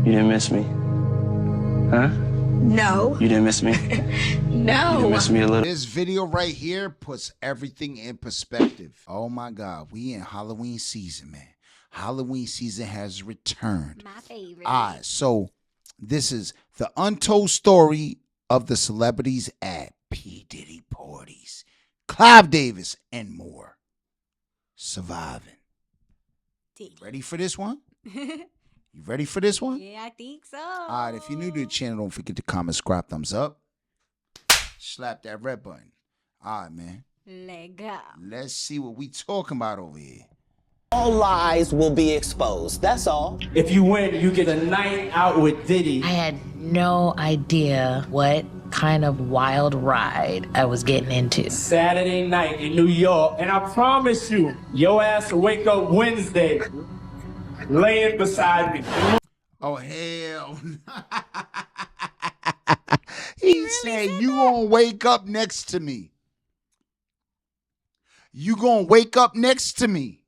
You didn't miss me? Huh? No. You didn't miss me? No. You didn't miss me a little? This video right here puts everything in perspective. Oh my God, we in Halloween season, man. Halloween season has returned. My favorite. All right, so this is the untold story of the celebrities at P. Diddy parties. Clive Davis and more. Surviving. Diddy. Ready for this one? You ready for this one? Yeah, I think so. All right, if you're new to the channel, don't forget to comment, subscribe, thumbs up. Slap that red button. All right, man. Let go. Let's see what we talking about over here. All lies will be exposed. That's all. If you win, you get a night out with Diddy. I had no idea what kind of wild ride I was getting into. Saturday night in New York. And I promise you, your ass will wake up Wednesday laying beside me. Oh, hell. He said, you gonna wake up next to me. You gonna wake up next to me.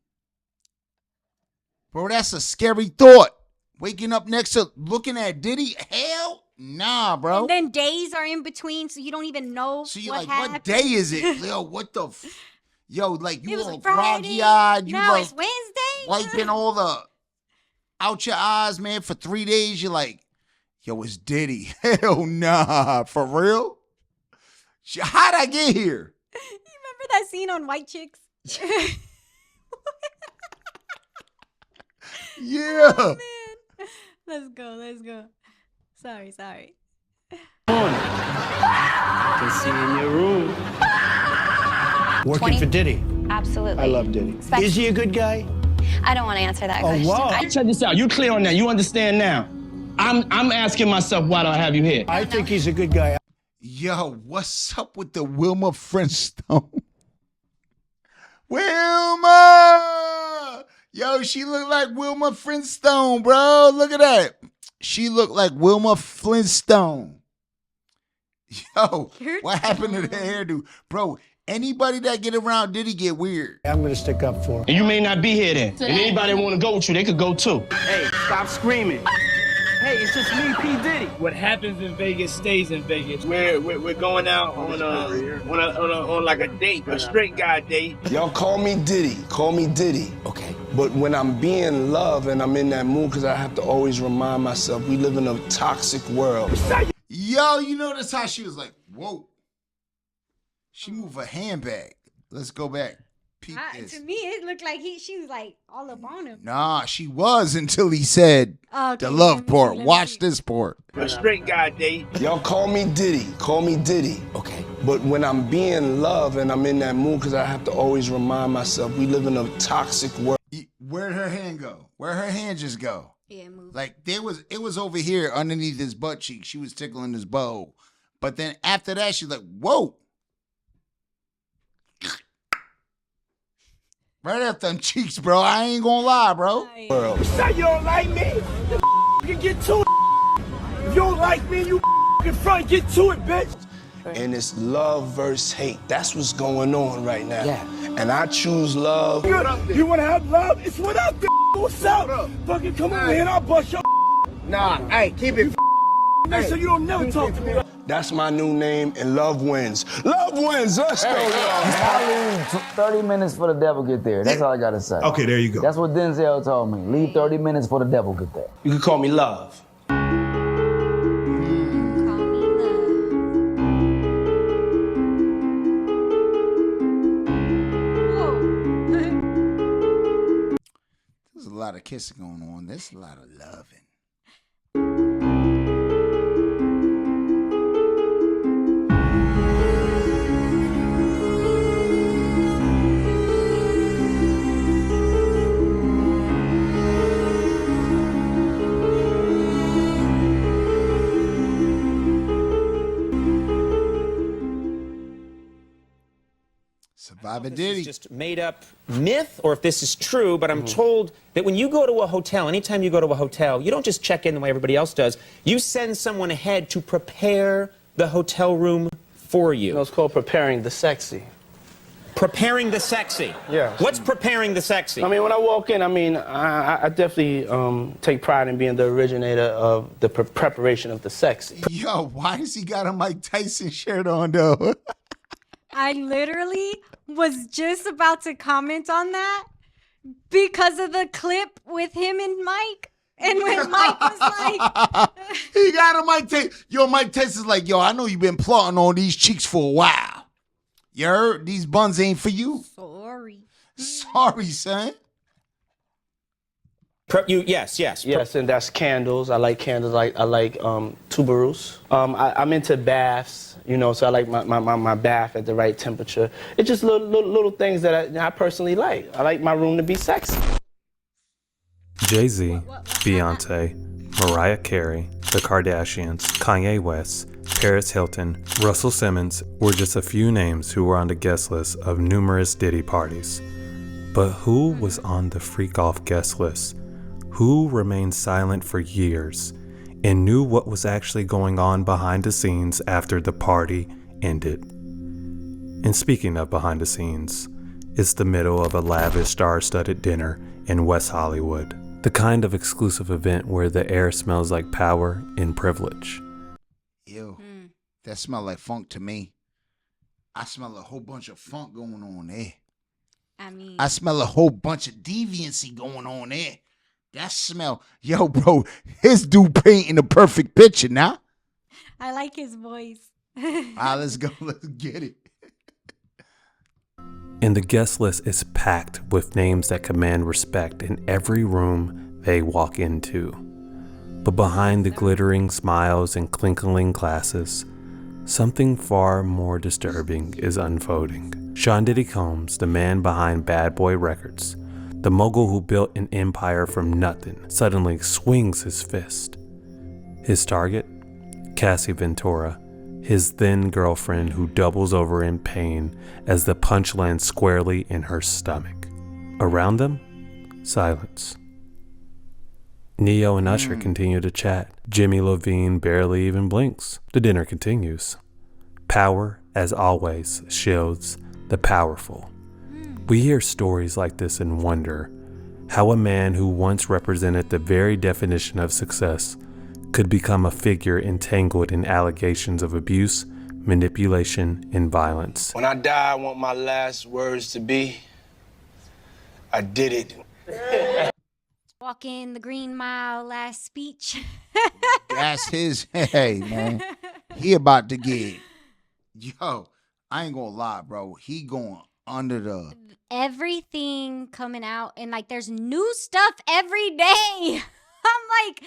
Bro, that's a scary thought. Waking up next to, looking at Diddy? Hell, nah, bro. And then days are in between, so you don't even know So you're what like, happened. what day is it? Yo, what the Yo, like, you It was all Friday. groggy-eyed. You Now like, it's Wednesday. wiping all the out your eyes, man, for 3 days. You're like, yo, it's Diddy. Hell nah. For real? How'd I get here? You remember that scene on White Chicks? Yeah. Oh, man. Let's go. Let's go. Sorry. Can see in your room. Working for Diddy. Absolutely. I love Diddy. Is he a good guy? I don't want to answer that question. wow. Check this out. You clear on that. You understand now. I'm asking myself, why do I have you here? I think he's a good guy. Yo, what's up with the Wilma Flintstone? Wilma! Yo, she looked like Wilma Flintstone, bro. Look at that. She looked like Wilma Flintstone. Yo, what happened to the hairdo? Bro, anybody that get around Diddy get weird. I'm going to stick up for him. And you may not be here then. And anybody want to go with you, they could go too. Hey, stop screaming. Hey, it's just me, P. Diddy. What happens in Vegas stays in Vegas. We're going out on like a date, a straight guy date. Y'all call me Diddy. Call me Diddy. Okay. But when I'm being loved and I'm in that mood, because I have to always remind myself we live in a toxic world. Yo, you notice how she was like, whoa. She moved her handbag. Let's go back. Peep this. To me, it looked like she was like all up on him. Nah, she was until he said Okay, the love let me part. see, let me Watch see. this part. A straight guy date. Y'all call me Diddy. Call me Diddy. Okay. But when I'm being loved and I'm in that mood, because I have to always remind myself we live in a toxic world. Where'd her hand go? Where'd her hand just go? Yeah, move. Like it was over here underneath his butt cheek. She was tickling his bow. But then after that, she's like, whoa. Right at them cheeks, bro. I ain't gonna lie, bro. Say you don't like me? You get to it. If you don't like me, you in front, get to it, bitch. And it's love versus hate. That's what's going on right now. Yeah. And I choose love. You want to have love? It's what up, what's up? Fucking come over here and I'll bust your Nah, hey, keep it. Hey, so you don't never talk to me. That's my new name, and love wins. Love wins. Let's go, y'all. 30 minutes for the devil get there. That's all I gotta say. Okay, there you go. That's what Denzel told me. Leave 30 minutes for the devil get there. You can call me love. Call me love. There's a lot of kissing going on. There's a lot of loving. Surviving Diddy. This is just made up myth or if this is true, but I'm told that when you go to a hotel, anytime you go to a hotel, you don't just check in the way everybody else does. You send someone ahead to prepare the hotel room for you. It's called preparing the sexy. Preparing the sexy. Yeah. What's preparing the sexy? I mean, when I walk in, I definitely take pride in being the originator of the preparation of the sexy. Yo, why does he got a Mike Tyson shirt on though? I literally was just about to comment on that because of the clip with him and Mike. And when Mike was like... He got a Mike Tyson. Yo, Mike Tyson's like, yo, I know you've been plotting on these cheeks for a while. You heard? These buns ain't for you. Sorry, son. Yes. Yes, and that's candles. I like candles. I like tuberose. I'm into baths, you know, so I like my bath at the right temperature. It's just little things that I personally like. I like my room to be sexy. Jay-Z, Beyonce, Mariah Carey, the Kardashians, Kanye West, Paris Hilton, Russell Simmons were just a few names who were on the guest list of numerous Diddy parties. But who was on the freak-off guest list? Who remained silent for years and knew what was actually going on behind the scenes after the party ended? And speaking of behind the scenes, it's the middle of a lavish star-studded dinner in West Hollywood. The kind of exclusive event where the air smells like power and privilege. Ew, that smell like funk to me. I smell a whole bunch of funk going on there. I smell a whole bunch of deviancy going on there. That smell, yo, bro, his dude painting the perfect picture now. I like his voice. Let's go, let's get it. And the guest list is packed with names that command respect in every room they walk into. But behind the glittering smiles and clinking glasses, something far more disturbing is unfolding. Sean Diddy Combs, the man behind Bad Boy Records, the mogul who built an empire from nothing, suddenly swings his fist. His target? Cassie Ventura, his then girlfriend who doubles over in pain as the punch lands squarely in her stomach. Around them, silence. Neo and Usher continue to chat. Jimmy Levine barely even blinks. The dinner continues. Power, as always, shields the powerful. We hear stories like this and wonder how a man who once represented the very definition of success could become a figure entangled in allegations of abuse, manipulation, and violence. When I die, I want my last words to be, I did it. Walking the Green Mile last speech. That's his, hey, man. He about to get, yo, I ain't gonna lie, bro. He going under the... Everything coming out, and like there's new stuff every day. I'm like...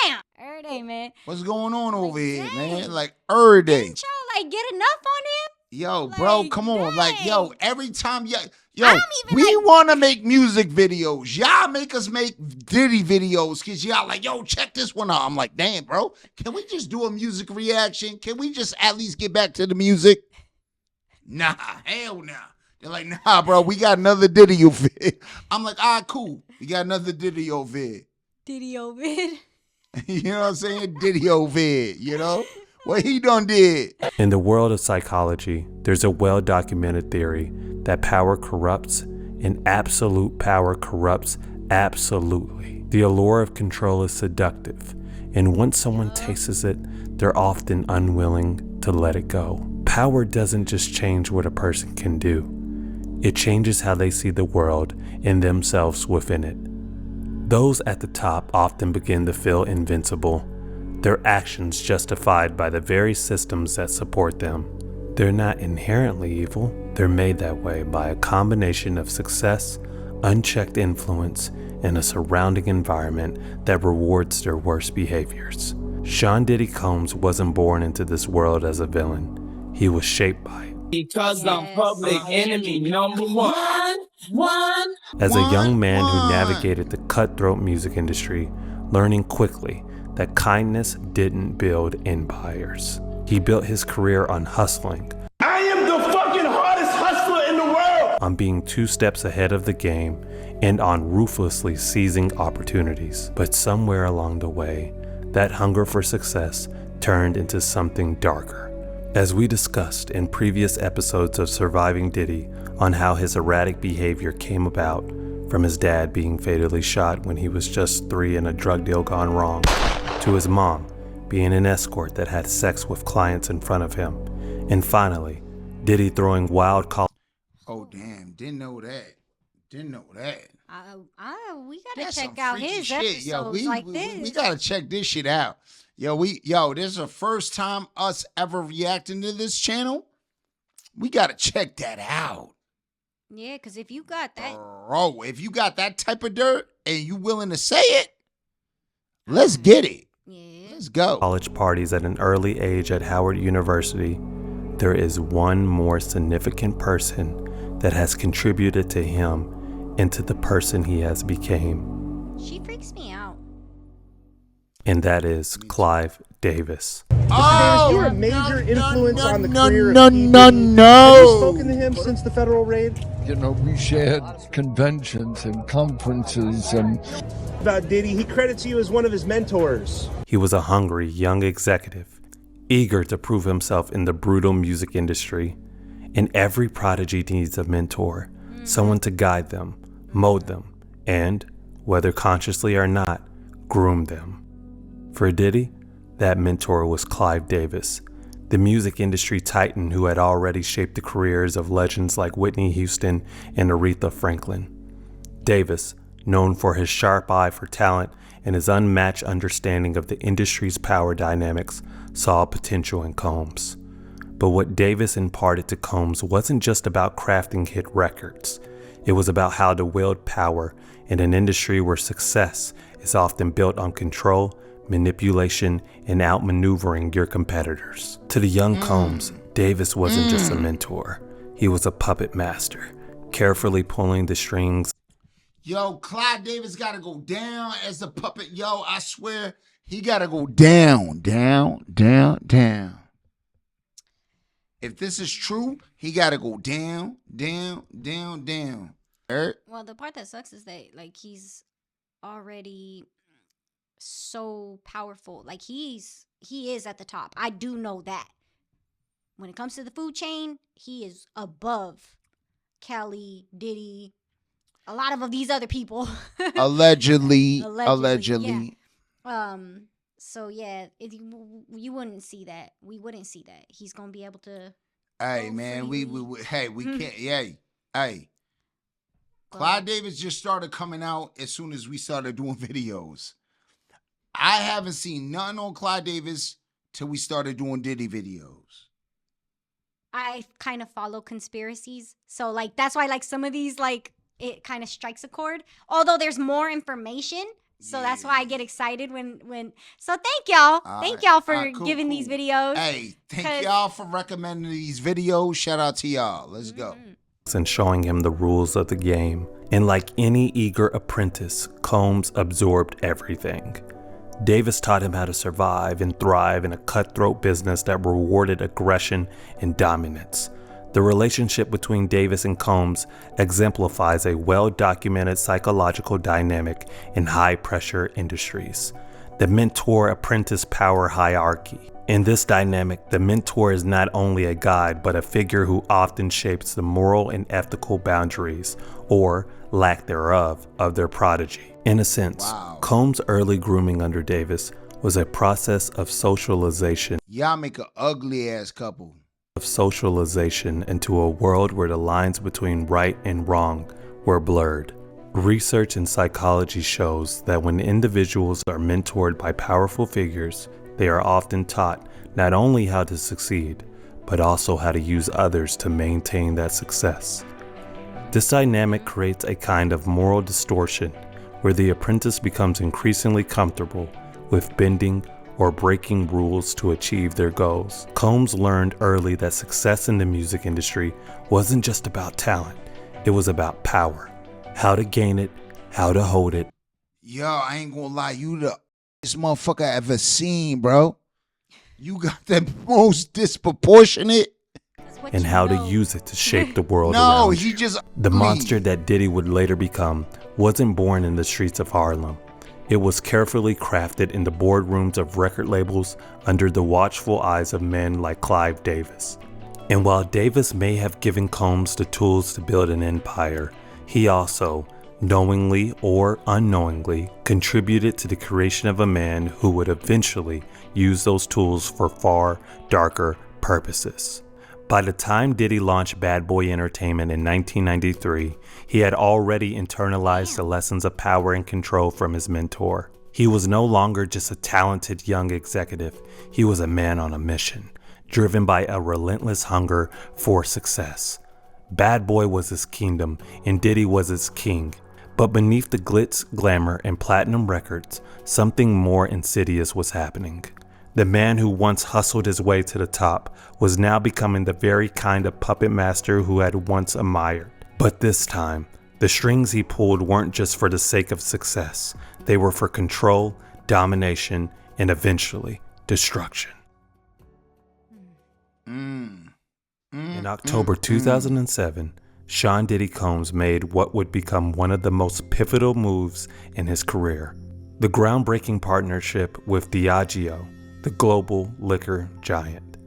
Damn, every day, man. What's going on over here, man? Like, every day. Didn't y'all, like, get enough on him? Yo, like, bro, come on. dang. Like, yo, every time, yo, we want to make music videos. Y'all make us make Diddy videos because y'all like, yo, check this one out. I'm like, damn, bro, can we just do a music reaction? Can we just at least get back to the music? Nah, hell nah. They're like, nah, bro, we got another Diddy vid. I'm like, all right, cool. We got another Diddy vid. Diddy vid. You know what I'm saying? Diddy vid, you know? What he done did. In the world of psychology, there's a well-documented theory that power corrupts and absolute power corrupts absolutely. The allure of control is seductive, and once someone tastes it, they're often unwilling to let it go. Power doesn't just change what a person can do. It changes how they see the world and themselves within it. Those at the top often begin to feel invincible, their actions justified by the very systems that support them. They're not inherently evil, they're made that way by a combination of success, unchecked influence, and a surrounding environment that rewards their worst behaviors. Sean Diddy Combs wasn't born into this world as a villain, he was shaped by it. Because I'm public enemy number one. As a young man who navigated the cutthroat music industry, learning quickly that kindness didn't build empires. He built his career on hustling. I am the fucking hardest hustler in the world. On being 2 steps ahead of the game and on ruthlessly seizing opportunities. But somewhere along the way, that hunger for success turned into something darker. As we discussed in previous episodes of Surviving Diddy on how his erratic behavior came about from his dad being fatally shot when he was just 3 and a drug deal gone wrong, to his mom being an escort that had sex with clients in front of him, and finally, Diddy throwing wild calls. Oh, damn. Didn't know that. We gotta check out his episodes like this. We gotta check this shit out. This is the first time us ever reacting to this channel. We gotta check that out. Yeah, because if you got that, bro, if you got that type of dirt and you willing to say it, let's get it. Yeah, let's go. College parties at an early age at Howard University, there is one more significant person that has contributed to him into the person he has became. She freaks me out. And that is Clive Davis. Oh, you're a major influence on the career of Diddy. Have you spoken to him since the federal raid? You know, we shared conventions and conferences and... About Diddy, he credits you as one of his mentors. He was a hungry young executive, eager to prove himself in the brutal music industry. And every prodigy needs a mentor, someone to guide them, mold them, and, whether consciously or not, groom them. For Diddy, that mentor was Clive Davis, the music industry titan who had already shaped the careers of legends like Whitney Houston and Aretha Franklin. Davis, known for his sharp eye for talent and his unmatched understanding of the industry's power dynamics, saw potential in Combs. But what Davis imparted to Combs wasn't just about crafting hit records. It was about how to wield power in an industry where success is often built on control, manipulation, and outmaneuvering your competitors. To the young Combs, Davis wasn't just a mentor. He was a puppet master, carefully pulling the strings. Yo, Clive Davis gotta go down as the puppet. Yo, I swear, he gotta go down. If this is true, he gotta go down. Well, the part that sucks is that, like, he's already so powerful. Like, he is at the top. I do know that. When it comes to the food chain, he is above Kelly, Diddy, a lot of these other people. Allegedly. Yeah. So yeah, you wouldn't see that. We wouldn't see that. He's gonna be able to. Hey man, we can't. Hey. Clive Davis just started coming out as soon as we started doing videos. I haven't seen nothing on Clive Davis till we started doing Diddy videos. I kind of follow conspiracies, so like that's why like some of these like it kind of strikes a chord. Although there's more information. So that's why I get excited when so thank y'all. Thank y'all for giving these videos. Hey, thank y'all for recommending these videos. Shout out to y'all. Let's go. And showing him the rules of the game. And like any eager apprentice, Combs absorbed everything. Davis taught him how to survive and thrive in a cutthroat business that rewarded aggression and dominance. The relationship between Davis and Combs exemplifies a well-documented psychological dynamic in high-pressure industries, the mentor-apprentice power hierarchy. In this dynamic, the mentor is not only a guide, but a figure who often shapes the moral and ethical boundaries, or lack thereof, of their prodigy. In a sense, Combs' early grooming under Davis was a process of socialization. Y'all make an ugly-ass couple. Of socialization into a world where the lines between right and wrong were blurred. Research in psychology shows that when individuals are mentored by powerful figures, they are often taught not only how to succeed, but also how to use others to maintain that success. This dynamic creates a kind of moral distortion where the apprentice becomes increasingly comfortable with bending or breaking rules to achieve their goals. Combs learned early that success in the music industry wasn't just about talent, it was about power. How to gain it, how to hold it. Yo, I ain't gonna lie, you the this motherfucker I ever seen, bro. You got the most disproportionate. And how to use it to shape the world around you. He just... The monster that Diddy would later become wasn't born in the streets of Harlem. It was carefully crafted in the boardrooms of record labels under the watchful eyes of men like Clive Davis. And while Davis may have given Combs the tools to build an empire, he also, knowingly or unknowingly, contributed to the creation of a man who would eventually use those tools for far darker purposes. By the time Diddy launched Bad Boy Entertainment in 1993, he had already internalized the lessons of power and control from his mentor. He was no longer just a talented young executive, he was a man on a mission, driven by a relentless hunger for success. Bad Boy was his kingdom, and Diddy was his king. But beneath the glitz, glamour, and platinum records, something more insidious was happening. The man who once hustled his way to the top was now becoming the very kind of puppet master who had once admired. But this time, the strings he pulled weren't just for the sake of success. They were for control, domination, and eventually, destruction. In October 2007, Sean Diddy Combs made what would become one of the most pivotal moves in his career. The groundbreaking partnership with Diageo, the global liquor giant.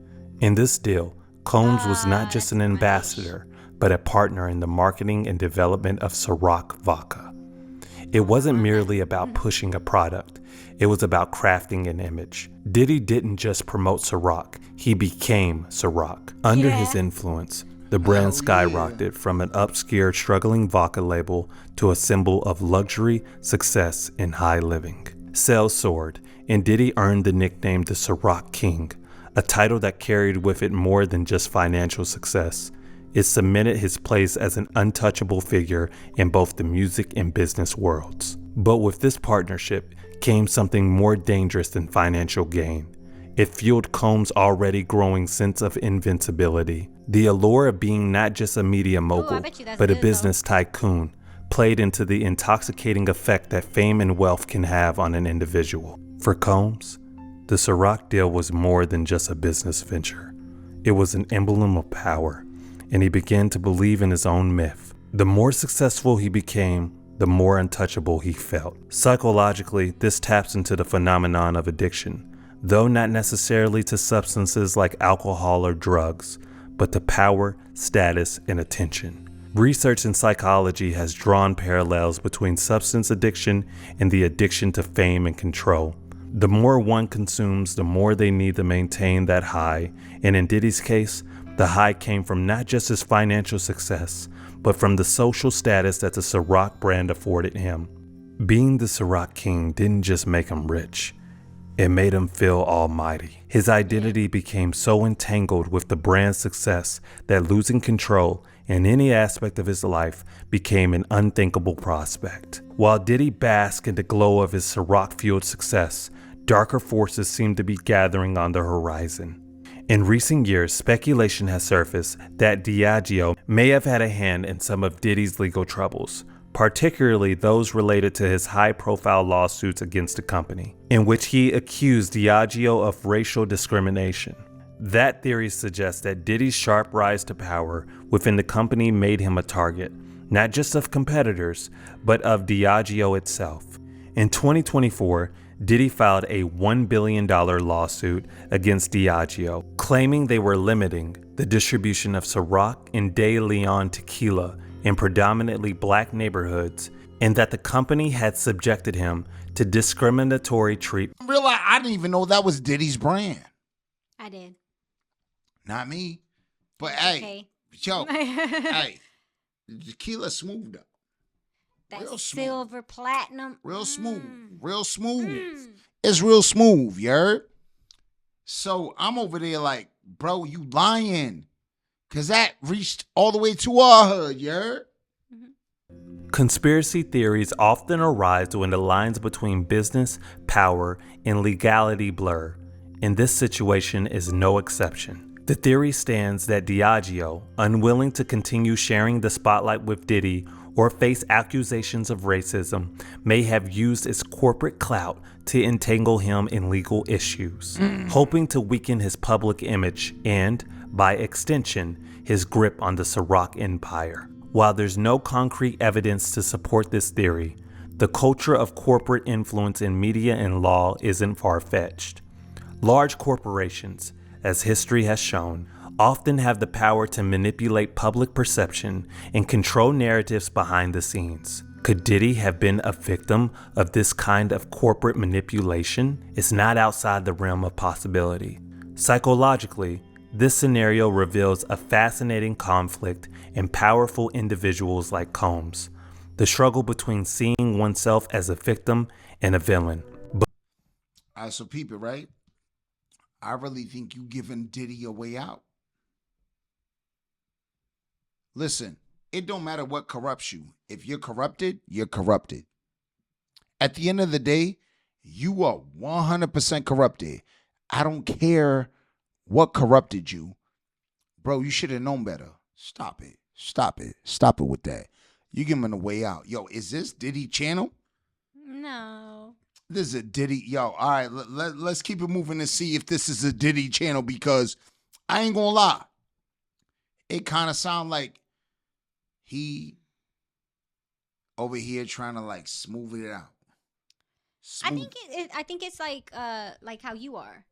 In this deal, Combs was not just an ambassador, but a partner in the marketing and development of Ciroc vodka. It wasn't merely about pushing a product, it was about crafting an image. Diddy didn't just promote Ciroc, he became Ciroc. Under his influence, the brand skyrocketed from an obscure, struggling vodka label to a symbol of luxury, success, and high living. Sales soared, and Diddy earned the nickname the Ciroc King, a title that carried with it more than just financial success. It cemented his place as an untouchable figure in both the music and business worlds. But with this partnership came something more dangerous than financial gain. It fueled Combs' already growing sense of invincibility. The allure of being not just a media mogul, but a business tycoon, played into the intoxicating effect that fame and wealth can have on an individual. For Combs, the Ciroc deal was more than just a business venture. It was an emblem of power, and he began to believe in his own myth. The more successful he became, the more untouchable he felt. Psychologically, this taps into the phenomenon of addiction, though not necessarily to substances like alcohol or drugs, but to power, status, and attention. Research in psychology has drawn parallels between substance addiction and the addiction to fame and control. The more one consumes, the more they need to maintain that high, and in Diddy's case, the high came from not just his financial success, but from the social status that the Ciroc brand afforded him. Being the Ciroc King didn't just make him rich, it made him feel almighty. His identity became so entangled with the brand's success that losing control in any aspect of his life became an unthinkable prospect. While Diddy basked in the glow of his Ciroc-fueled success, darker forces seemed to be gathering on the horizon. In recent years, speculation has surfaced that Diageo may have had a hand in some of Diddy's legal troubles, particularly those related to his high-profile lawsuits against the company, in which he accused Diageo of racial discrimination. That theory suggests that Diddy's sharp rise to power within the company made him a target, not just of competitors, but of Diageo itself. In 2024, Diddy filed a $1 billion lawsuit against Diageo, claiming they were limiting the distribution of Ciroc and De Leon tequila in predominantly black neighborhoods, and that the company had subjected him to discriminatory treatment. I didn't even know that was Diddy's brand. I did. Not me. But hey, yo, hey, tequila smooth though. That real silver smooth. platinum. Real smooth. Real smooth. It's real smooth, you heard? So I'm over there like, bro, you lying. Because that reached all the way to our hood, you heard? Conspiracy theories often arise when the lines between business, power, and legality blur, and this situation is no exception. The theory stands that Diageo, unwilling to continue sharing the spotlight with Diddy or face accusations of racism, may have used its corporate clout to entangle him in legal issues, hoping to weaken his public image and, by extension, his grip on the Ciroc empire. While there's no concrete evidence to support this theory, The culture of corporate influence in media and law isn't far-fetched. Large corporations, as history has shown, often have the power to manipulate public perception and control narratives behind the scenes. Could Diddy have been a victim of this kind of corporate manipulation? It's not outside the realm of possibility. Psychologically, this scenario reveals a fascinating conflict in powerful individuals like Combs. The struggle between seeing oneself as a victim and a villain. All right, so peep it, right? I really think you giving Diddy a way out. Listen, it don't matter what corrupts you. If you're corrupted, you're corrupted. At the end of the day, you are 100% corrupted. I don't care what corrupted you. Bro, you should have known better. Stop it. Stop it. Stop it with that. You give him a way out. Yo, is this Diddy channel? No. This is a Diddy. Yo, all right, let's keep it moving and see if this is a Diddy channel, because I ain't gonna lie. It kind of sound like he over here trying to like smooth it out. I think it's like how you are.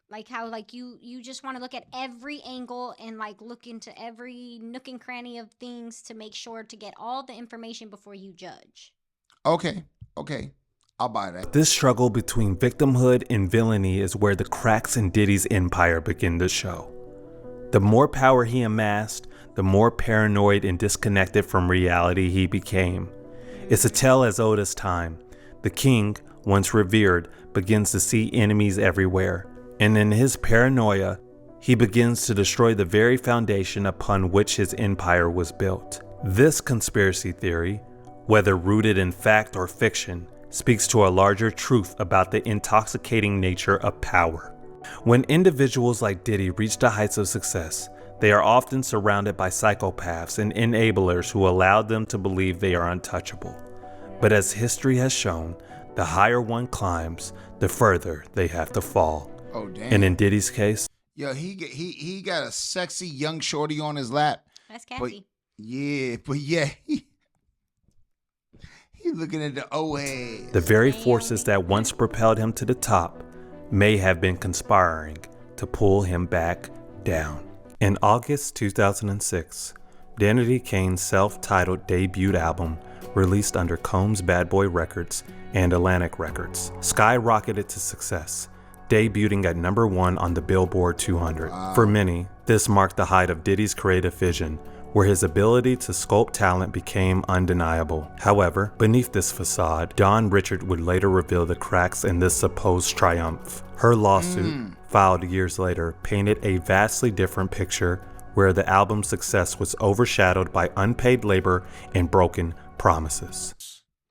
Like how like you just want to look at every angle and like look into every nook and cranny of things to make sure to get all the information before you judge. Okay. I'll buy that. This struggle between victimhood and villainy is where the cracks in Diddy's empire begin to show. The more power he amassed, the more paranoid and disconnected from reality he became. It's a tale as old as time. The king, once revered, begins to see enemies everywhere. And in his paranoia, he begins to destroy the very foundation upon which his empire was built. This conspiracy theory, whether rooted in fact or fiction, speaks to a larger truth about the intoxicating nature of power. When individuals like Diddy reach the heights of success, they are often surrounded by psychopaths and enablers who allow them to believe they are untouchable. But as history has shown, the higher one climbs, the further they have to fall. Oh, damn. And in Diddy's case, yo, he got a sexy young shorty on his lap. That's Cassie. But yeah, he looking at the old head. The very forces that once propelled him to the top may have been conspiring to pull him back down. In August 2006, Danity Kane's self-titled debut album, released under Combs Bad Boy Records and Atlantic Records, skyrocketed to success, debuting at #1 on the Billboard 200. For many, this marked the height of Diddy's creative vision, where his ability to sculpt talent became undeniable. However, beneath this facade, Dawn Richard would later reveal the cracks in this supposed triumph. Her lawsuit, filed years later, painted a vastly different picture, where the album's success was overshadowed by unpaid labor and broken promises.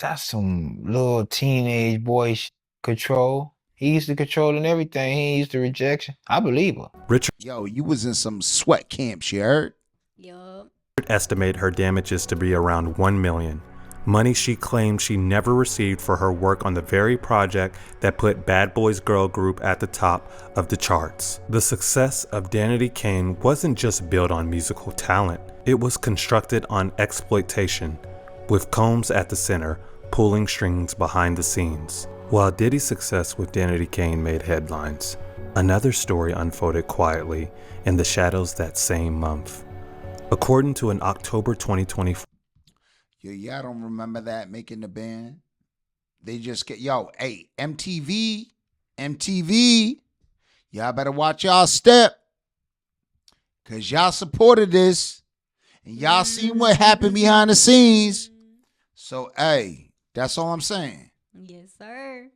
That's some little teenage boy control. He used to controlling everything. He used to rejection. I believe her. Richard, yo, you was in some sweat camps, you heard? Yup. Estimate her damages to be around $1 million. Money she claimed she never received for her work on the very project that put Bad Boys Girl Group at the top of the charts. The success of Danity Kane wasn't just built on musical talent. It was constructed on exploitation, with Combs at the center, pulling strings behind the scenes. While Diddy's success with Danity Kane made headlines, another story unfolded quietly in the shadows that same month. According to an October 2024. Y'all don't remember that making the band? They just get, hey, MTV, y'all better watch y'all step, because y'all supported this, and y'all seen what happened behind the scenes. So, hey, that's all I'm saying. Yes, sir.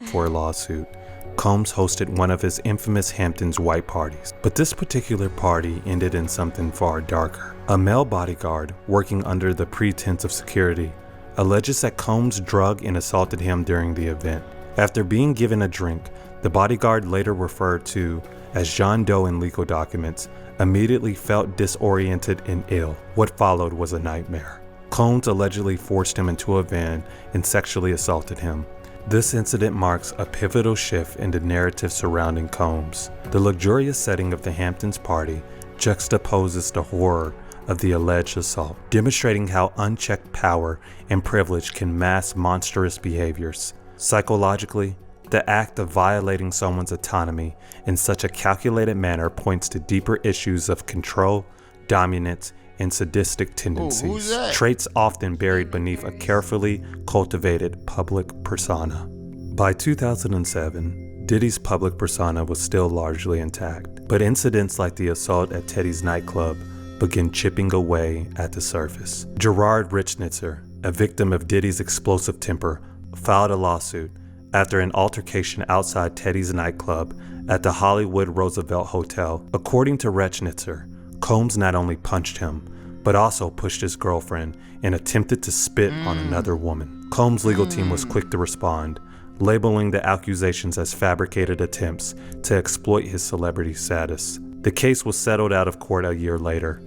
For a lawsuit, Combs hosted one of his infamous Hamptons white parties. But this particular party ended in something far darker. A male bodyguard, working under the pretense of security, alleges that Combs drugged and assaulted him during the event. After being given a drink, the bodyguard, later referred to as John Doe in legal documents, immediately felt disoriented and ill. What followed was a nightmare. Combs allegedly forced him into a van and sexually assaulted him. This incident marks a pivotal shift in the narrative surrounding Combs. The luxurious setting of the Hamptons party juxtaposes the horror of the alleged assault, demonstrating how unchecked power and privilege can mask monstrous behaviors. Psychologically, the act of violating someone's autonomy in such a calculated manner points to deeper issues of control, dominance, and sadistic tendencies, traits often buried beneath a carefully cultivated public persona. By 2007, Diddy's public persona was still largely intact, but incidents like the assault at Teddy's nightclub began chipping away at the surface. Gerard Richnitzer, a victim of Diddy's explosive temper, filed a lawsuit after an altercation outside Teddy's nightclub at the Hollywood Roosevelt Hotel. According to Rechnitzer, Combs not only punched him, but also pushed his girlfriend and attempted to spit on another woman. Combs' legal team was quick to respond, labeling the accusations as fabricated attempts to exploit his celebrity status. The case was settled out of court a year later,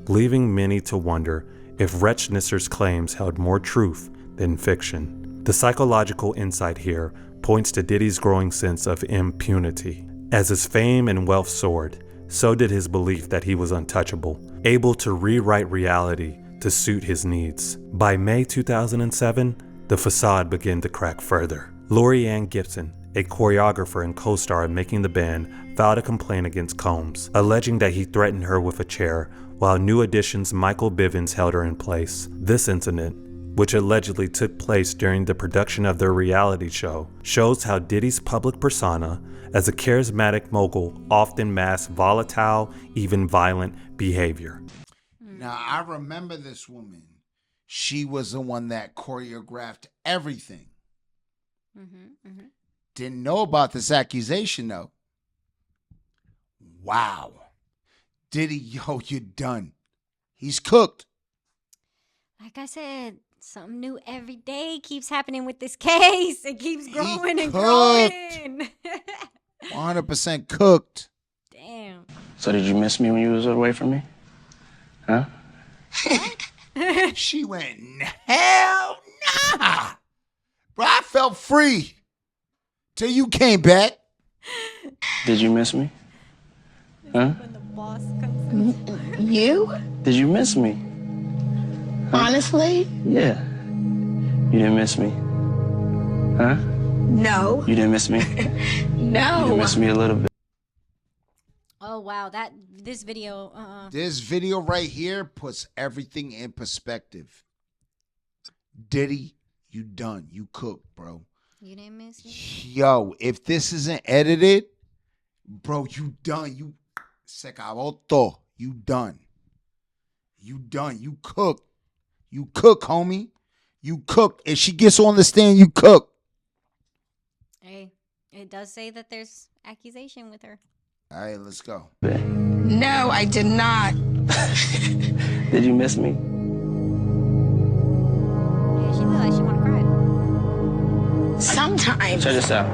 leaving many to wonder if Rechnitzer's claims held more truth than fiction. The psychological insight here points to Diddy's growing sense of impunity. As his fame and wealth soared, so did his belief that he was untouchable, able to rewrite reality to suit his needs. By May 2007, the facade began to crack further. Lori Ann Gibson, a choreographer and co-star of Making the Band, filed a complaint against Combs, alleging that he threatened her with a chair while New Edition's Michael Bivins held her in place. This incident, which allegedly took place during the production of their reality show, shows how Diddy's public persona as a charismatic mogul often masks volatile, even violent behavior. Now, I remember this woman. She was the one that choreographed everything. Didn't know about this accusation, though. Wow. Diddy, yo, you're done. He's cooked. Like I said, something new every day keeps happening with this case. It keeps growing and growing. 100% cooked. Damn. So did you miss me when you was away from me? Huh? She went, hell nah. Bro, I felt free till you came back. Did you miss me? Huh? You? Did you miss me? Honestly? Yeah. You didn't miss me? Huh? No. You didn't miss me? No. You didn't miss me a little bit? Oh wow, this video. This video right here puts everything in perspective. Diddy, you done. You cooked, bro. You didn't miss me? Yo, if this isn't edited, bro, you done. You se acabó todo. You done. You done. You cooked. You cook, homie. You cook. If she gets on the stand, you cook. Hey, it does say that there's accusation with her. All right, let's go. No, I did not. Did you miss me? Yeah, she looked like she want to cry. Sometimes. Check this out.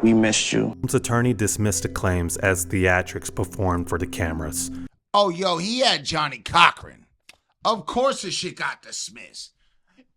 We missed you. Combs' attorney dismissed the claims as theatrics performed for the cameras. Oh, yo, he had Johnny Cochran. Of course the shit got dismissed.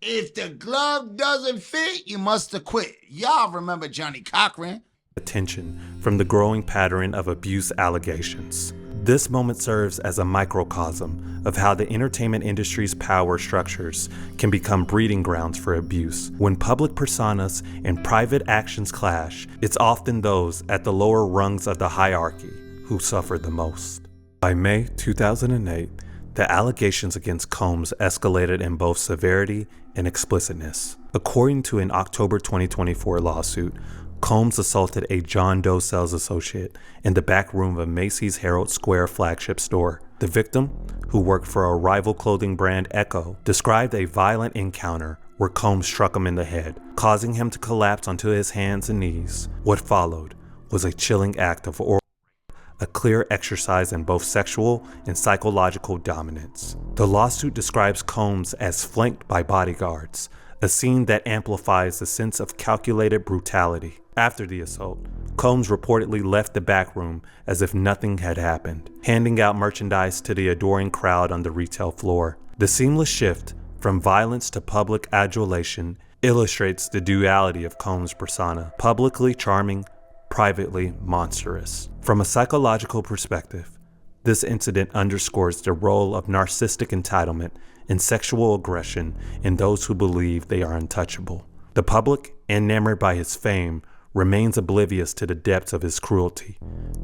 If the glove doesn't fit, you must have quit. Y'all remember Johnny Cochran. Attention from the growing pattern of abuse allegations. This moment serves as a microcosm of how the entertainment industry's power structures can become breeding grounds for abuse. When public personas and private actions clash, it's often those at the lower rungs of the hierarchy who suffer the most. By May 2008, the allegations against Combs escalated in both severity and explicitness. According to an October 2024 lawsuit, Combs assaulted a John Doe sales associate in the back room of Macy's Herald Square flagship store. The victim, who worked for a rival clothing brand Echo, described a violent encounter where Combs struck him in the head, causing him to collapse onto his hands and knees. What followed was a chilling act of oral rape, a clear exercise in both sexual and psychological dominance. The lawsuit describes Combs as flanked by bodyguards, a scene that amplifies the sense of calculated brutality. After the assault, Combs reportedly left the back room as if nothing had happened, handing out merchandise to the adoring crowd on the retail floor. The seamless shift from violence to public adulation illustrates the duality of Combs' persona, publicly charming, privately monstrous. From a psychological perspective, This incident underscores the role of narcissistic entitlement and sexual aggression in those who believe they are untouchable. The public, enamored by his fame, remains oblivious to the depths of his cruelty,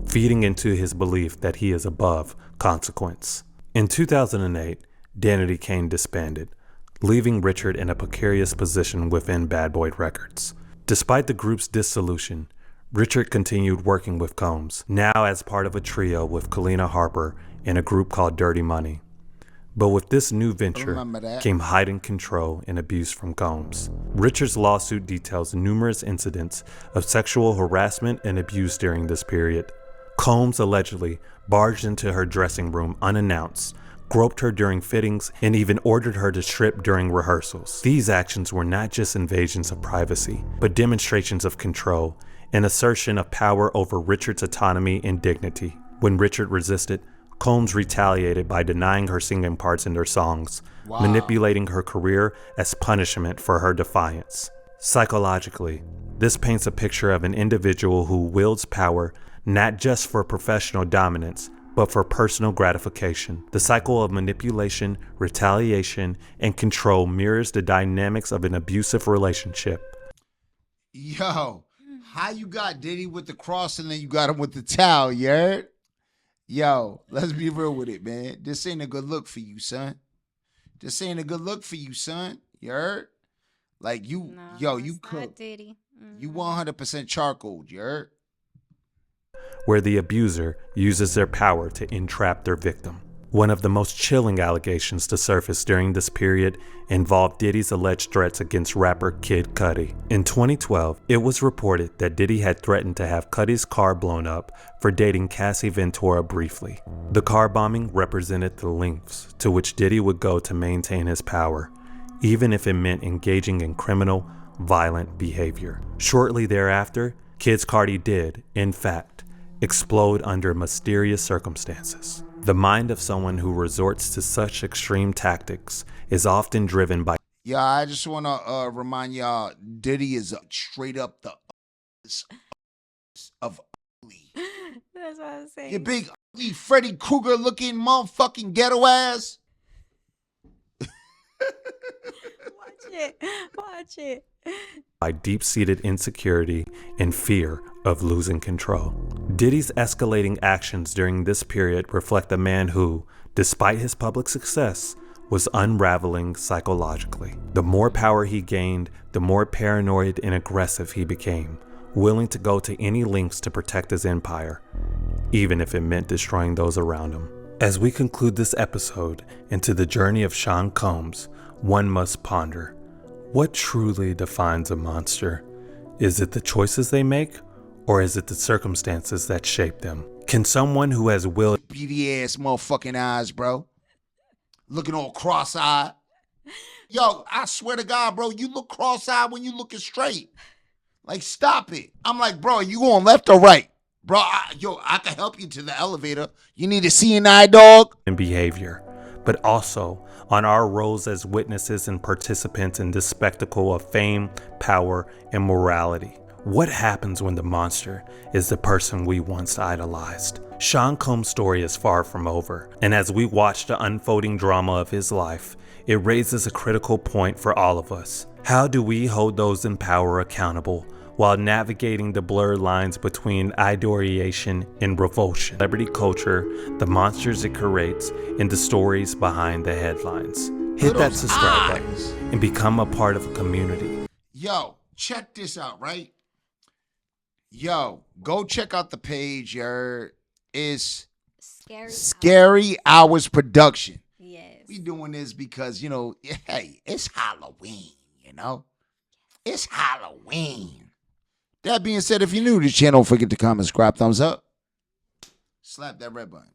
feeding into his belief that he is above consequence. In 2008, Danity Kane disbanded, leaving Richard in a precarious position within Bad Boy Records. Despite the group's dissolution, Richard continued working with Combs, now as part of a trio with Kalina Harper in a group called Dirty Money. But with this new venture came heightened control and abuse from Combs. Richard's lawsuit details numerous incidents of sexual harassment and abuse during this period. Combs allegedly barged into her dressing room unannounced, groped her during fittings, and even ordered her to strip during rehearsals. These actions were not just invasions of privacy, but demonstrations of control, an assertion of power over Richard's autonomy and dignity. When Richard resisted, Combs retaliated by denying her singing parts in their songs, manipulating her career as punishment for her defiance. Psychologically, this paints a picture of an individual who wields power not just for professional dominance, but for personal gratification. The cycle of manipulation, retaliation, and control mirrors the dynamics of an abusive relationship. Yo, how you got Diddy with the cross and then you got him with the towel, you heard? Yo, let's be real with it, man. This ain't a good look for you, son. This ain't a good look for you, son. You heard? Like you, you cook. You 100% charcoal, you heard? Where the abuser uses their power to entrap their victim. One of the most chilling allegations to surface during this period involved Diddy's alleged threats against rapper Kid Cudi. In 2012, it was reported that Diddy had threatened to have Cudi's car blown up for dating Cassie Ventura briefly. The car bombing represented the lengths to which Diddy would go to maintain his power, even if it meant engaging in criminal, violent behavior. Shortly thereafter, Kid Cudi did, in fact, explode under mysterious circumstances. The mind of someone who resorts to such extreme tactics is often driven by... Yeah, I just want to remind y'all, Diddy is straight up the of ugly. That's what I was saying. You big ugly Freddy Krueger looking motherfucking ghetto ass. Watch it. By deep-seated insecurity and fear of losing control. Diddy's escalating actions during this period reflect a man who, despite his public success, was unraveling psychologically. The more power he gained, the more paranoid and aggressive he became, willing to go to any lengths to protect his empire, even if it meant destroying those around him. As we conclude this episode into the journey of Sean Combs, one must ponder, what truly defines a monster? Is it the choices they make, or is it the circumstances that shape them? Can someone who has willed beady ass motherfucking eyes, bro, looking all cross-eyed? Yo, I swear to God, bro, you look cross-eyed when you looking straight. Like, stop it. I'm like, bro, you going left or right? Bro, I can help you to the elevator. You need a seeing eye, dog? And behavior, but also on our roles as witnesses and participants in this spectacle of fame, power, and morality. What happens when the monster is the person we once idolized? Sean Combs' story is far from over, and as we watch the unfolding drama of his life, it raises a critical point for all of us. How do we hold those in power accountable while navigating the blurred lines between idorization and revulsion? Celebrity culture, the monsters it creates, and the stories behind the headlines. Hit that subscribe button and become a part of a community. Yo, check this out, right? Yo, go check out the page, It's Scary Hours Production. Yes. We doing this because, hey, it's Halloween, It's Halloween. That being said, if you're new to the channel, don't forget to comment, subscribe, thumbs up. Slap that red button.